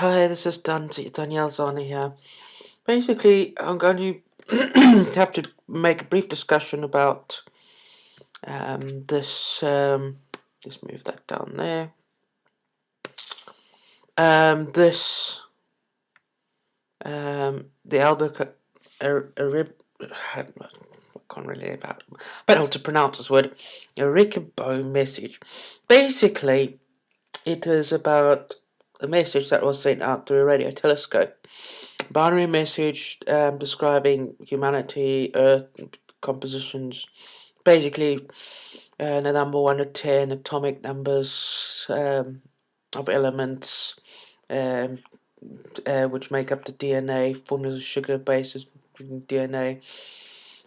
Hi, this is Danielle Zani here. Basically, I'm going to have to make a brief discussion about this. Just move that down there. The Albuquerque. I can't really about, but able to pronounce this word. Arecibo message. Basically, it is about a message that was sent out through a radio telescope. Binary message describing humanity, Earth compositions. Basically, the number 1 to 10 atomic numbers of elements which make up the DNA, formulas of sugar bases DNA.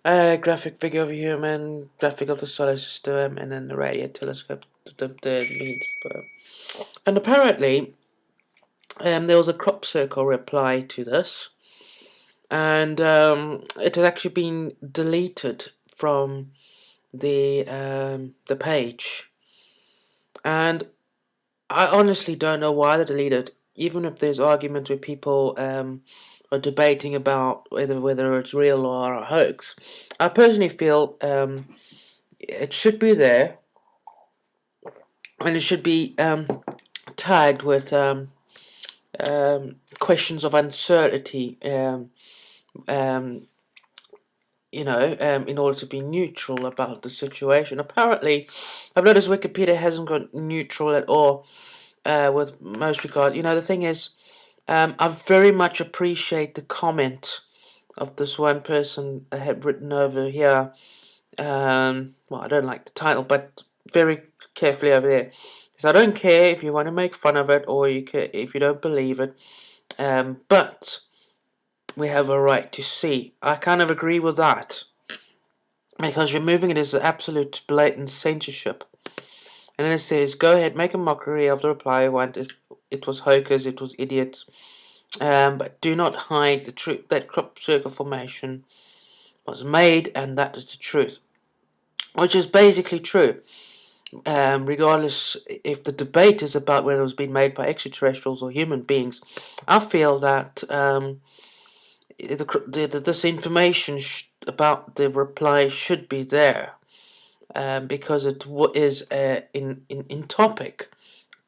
Graphic figure of a human, graphic of the solar system, and then the radio telescope, the means of. And apparently, there was a crop circle reply to this, and it had actually been deleted from the page. And I honestly don't know why they deleted. Even if there's arguments where people are debating about whether it's real or a hoax, I personally feel it should be there, and it should be tagged with questions of uncertainty. In order to be neutral about the situation. Apparently, I've noticed Wikipedia hasn't gone neutral at all with most regard. The thing is, I very much appreciate the comment of this one person I had written over here. Well, I don't like the title, but very carefully over there. So I don't care if you want to make fun of it or if you don't believe it, but we have a right to see. I kind of agree with that, because removing it is absolute blatant censorship. And then it says, go ahead, make a mockery of the reply I want. It was hokers, it was idiots, but do not hide the truth that crop circle formation was made, and that is the truth, which is basically true. Regardless if the debate is about whether it was being made by extraterrestrials or human beings, I feel that this information about the reply should be there, because it is in topic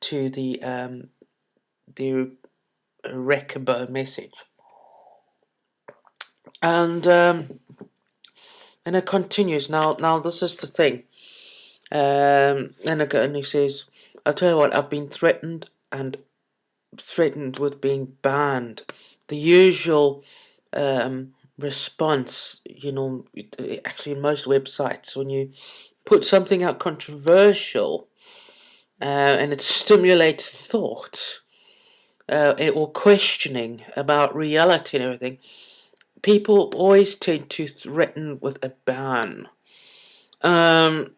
to the Arecibo message, and it continues. Now this is the thing, and he says, "I'll tell you what. I've been threatened with being banned. The usual." Response, actually most websites, when you put something out controversial and it stimulates thought or questioning about reality and everything, people always tend to threaten with a ban. I've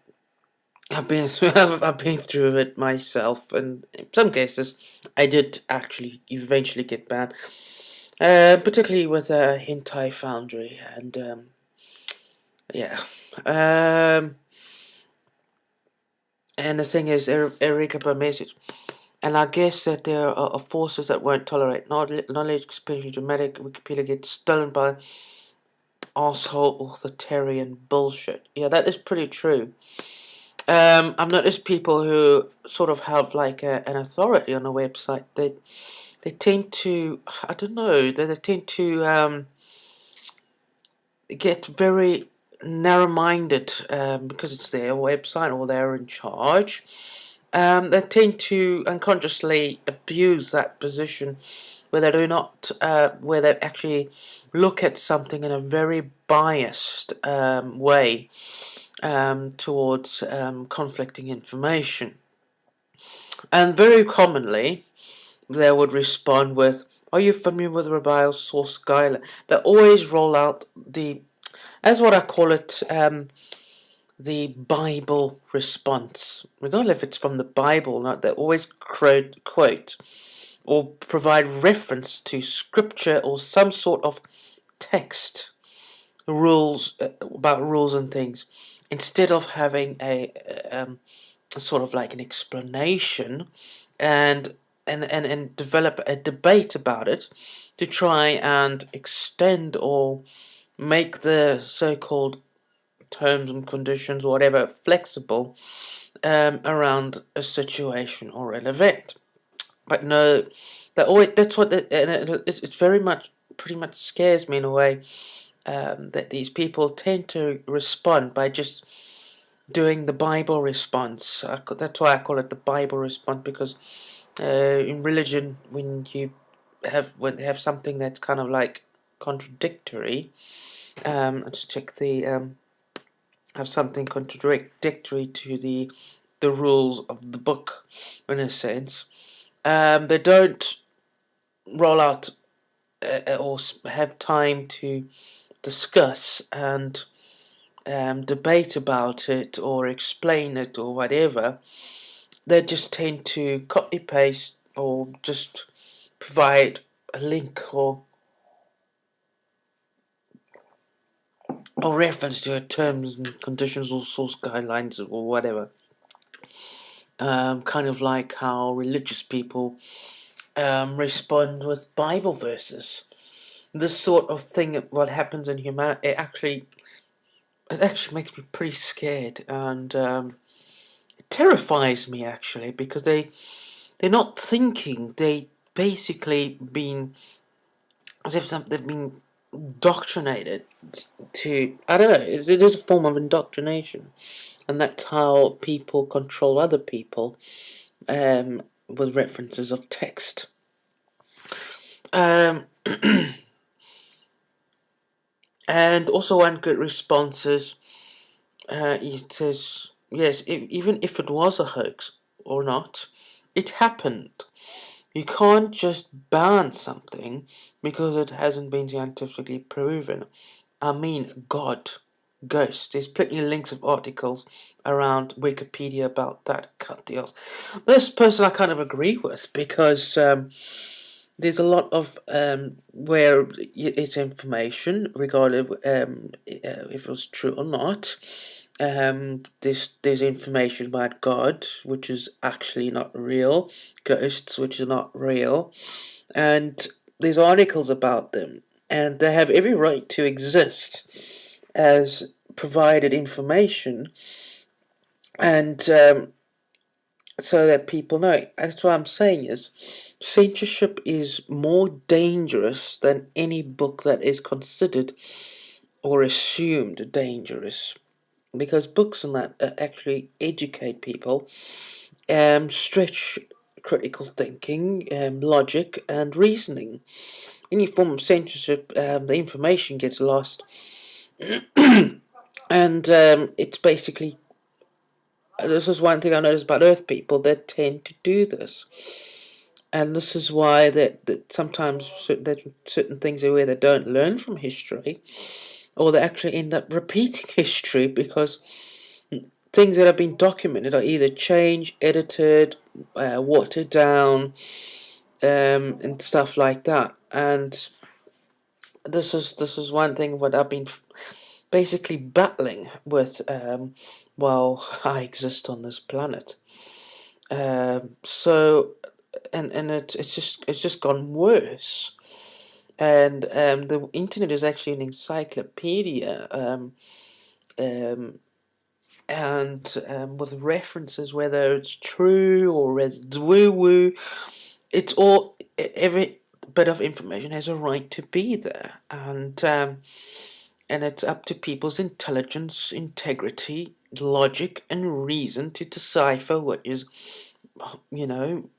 been through it myself, and in some cases I did actually eventually get banned. Particularly with Hentai Foundry, and and the thing is, Erika message, and I guess that there are forces that won't tolerate knowledge, especially dramatic. Wikipedia gets stolen by asshole authoritarian bullshit. Yeah, that is pretty true. I've noticed people who sort of have like an authority on a website. They tend to, I don't know, they tend to get very narrow-minded because it's their website or they're in charge. They tend to unconsciously abuse that position where they do not, where they actually look at something in a very biased way towards conflicting information. And very commonly, they would respond with, "Are you familiar with Rabbi source guideline?" They always roll out as what I call it, the Bible response. Regardless if it's from the Bible or not, they always quote or provide reference to scripture or some sort of text, rules about rules and things, instead of having a sort of like an explanation and and develop a debate about it to try and extend or make the so-called terms and conditions or whatever flexible around a situation or an event. But no, that's what it's very much pretty much scares me in a way, that these people tend to respond by just doing the Bible response. That's why I call it the Bible response, because in religion, when they have something that's kind of like contradictory, let's check the have something contradictory to the rules of the book, in a sense. They don't roll out or have time to discuss and debate about it or explain it or whatever. They just tend to copy paste or just provide a link or reference to terms and conditions or source guidelines or whatever. Kind of like how religious people respond with Bible verses. This sort of thing, what happens in humanity, it actually makes me pretty scared, and it terrifies me actually, because they're not thinking. They basically been as if they've been indoctrinated to, I don't know, it is a form of indoctrination, and that's how people control other people, with references of text. And also one good response is, he says, yes, even if it was a hoax or not, it happened. You can't just ban something because it hasn't been scientifically proven. I mean, God, ghosts. There's plenty of links of articles around Wikipedia about that cut deals. This person I kind of agree with, because there's a lot of where it's information regarding if it was true or not. There's information about God, which is actually not real, ghosts, which are not real, and there's articles about them, and they have every right to exist as provided information, and so that people know. That's what I'm saying is, censorship is more dangerous than any book that is considered or assumed dangerous, because books and that actually educate people, stretch critical thinking, logic, and reasoning. Any form of censorship, the information gets lost, and it's basically. This is one thing I noticed about Earth people. They tend to do this, and this is why that sometimes certain things are where they don't learn from history, or they actually end up repeating history, because things that have been documented are either changed, edited, watered down, and stuff like that. And this is one thing what I've been basically battling with while I exist on this planet. So and it's just gone worse. And the internet is actually an encyclopedia. And with references, whether it's true or whether it's woo-woo, it's all, every bit of information has a right to be there, and it's up to people's intelligence, integrity, logic, and reason to decipher what is, you know,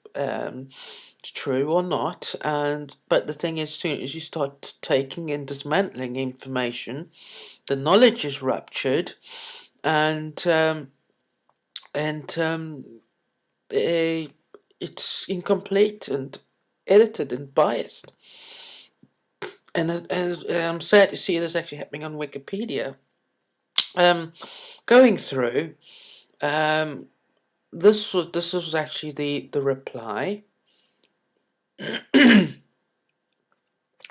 true or not. And but the thing is, as soon as you start taking and dismantling information, the knowledge is ruptured, and it's incomplete and edited and biased. And I'm sad to see this actually happening on Wikipedia. Going through, this was actually the reply.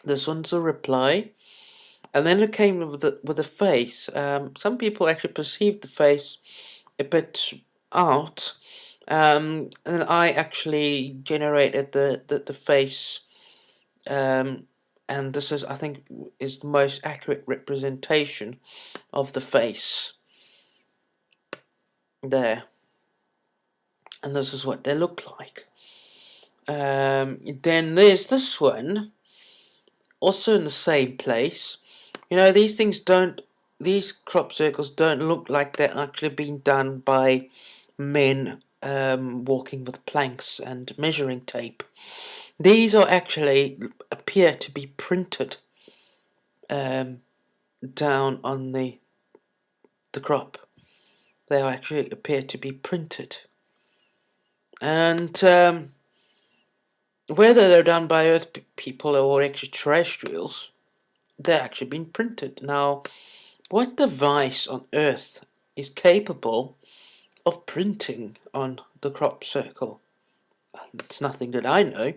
This one's a reply, and then it came with a face. Some people actually perceived the face a bit out, And I actually generated the face, and this is, I think, is the most accurate representation of the face there, and this is what they look like. Then there's this one, also in the same place. These crop circles don't look like they're actually being done by men walking with planks and measuring tape. These are actually appear to be printed down on the crop. They actually appear to be printed, and whether they're done by Earth people or extraterrestrials, they're actually being printed. Now, what device on Earth is capable of printing on the crop circle? It's nothing that I know.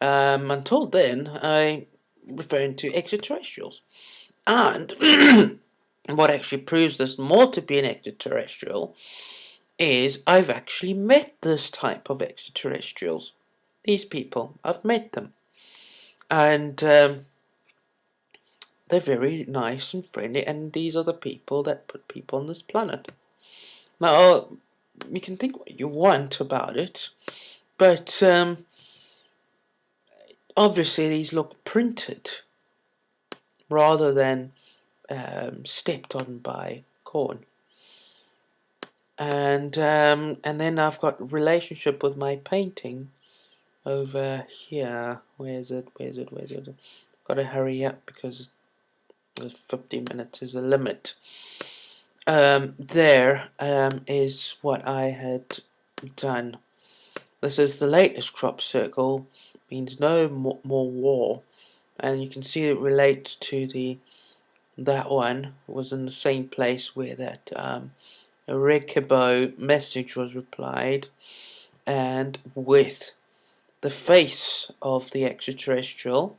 Until then, I'm referring to extraterrestrials. And what actually proves this more to be an extraterrestrial is I've actually met this type of extraterrestrials. These people, I've met them. And they're very nice and friendly, and these are the people that put people on this planet. Now, you can think what you want about it, but obviously these look printed rather than stepped on by corn. And then I've got relationship with my painting over here. Where's it? Gotta hurry up because 15 minutes is a limit. There is what I had done. This is the latest crop circle, means no more war, and you can see it relates to that one was in the same place where that Arecibo message was replied, and with the face of the extraterrestrial,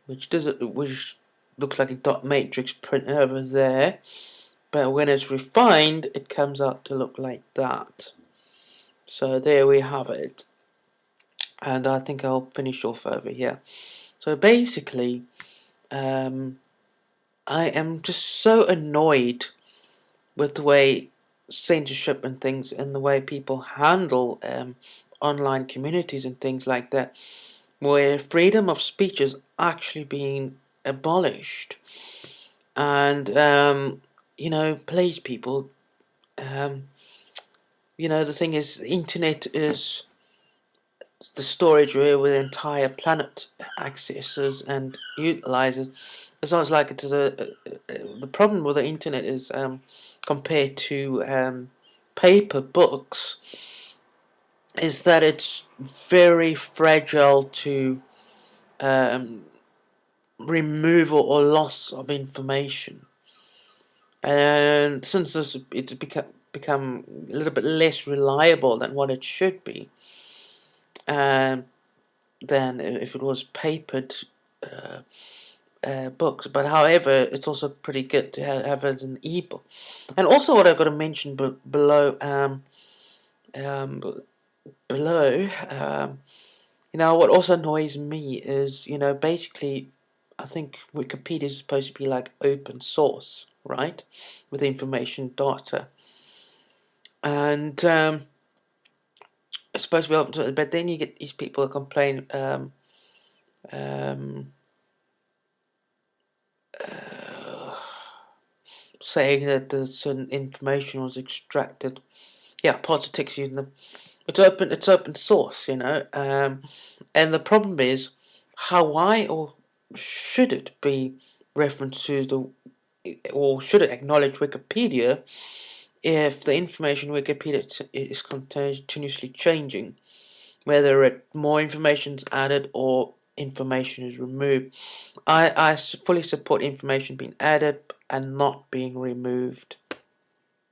which looks like a dot matrix print over there, but when it's refined, it comes out to look like that. So there we have it, and I think I'll finish off over here. So basically, I am just so annoyed with the way censorship and things, and the way people handle online communities and things like that, where freedom of speech is actually being abolished. And please, people, the thing is, the internet is the storage where the entire planet accesses and utilizes. It sounds like it's the problem with the internet is compared to paper books, is that it's very fragile to removal or loss of information. And since it's become a little bit less reliable than what it should be, than if it was papered books. But however, it's also pretty good to have it as an ebook. And also, what I've got to mention below, what also annoys me is, basically, I think Wikipedia is supposed to be like open source, right, with information data, and it's supposed to be open source, but then you get these people that complain saying that certain information was extracted. Yeah, politics using them. It's open source, and the problem is why or should it be referenced to or should it acknowledge Wikipedia if the information Wikipedia is continuously changing, whether more information is added or information is removed. I fully support information being added and not being removed.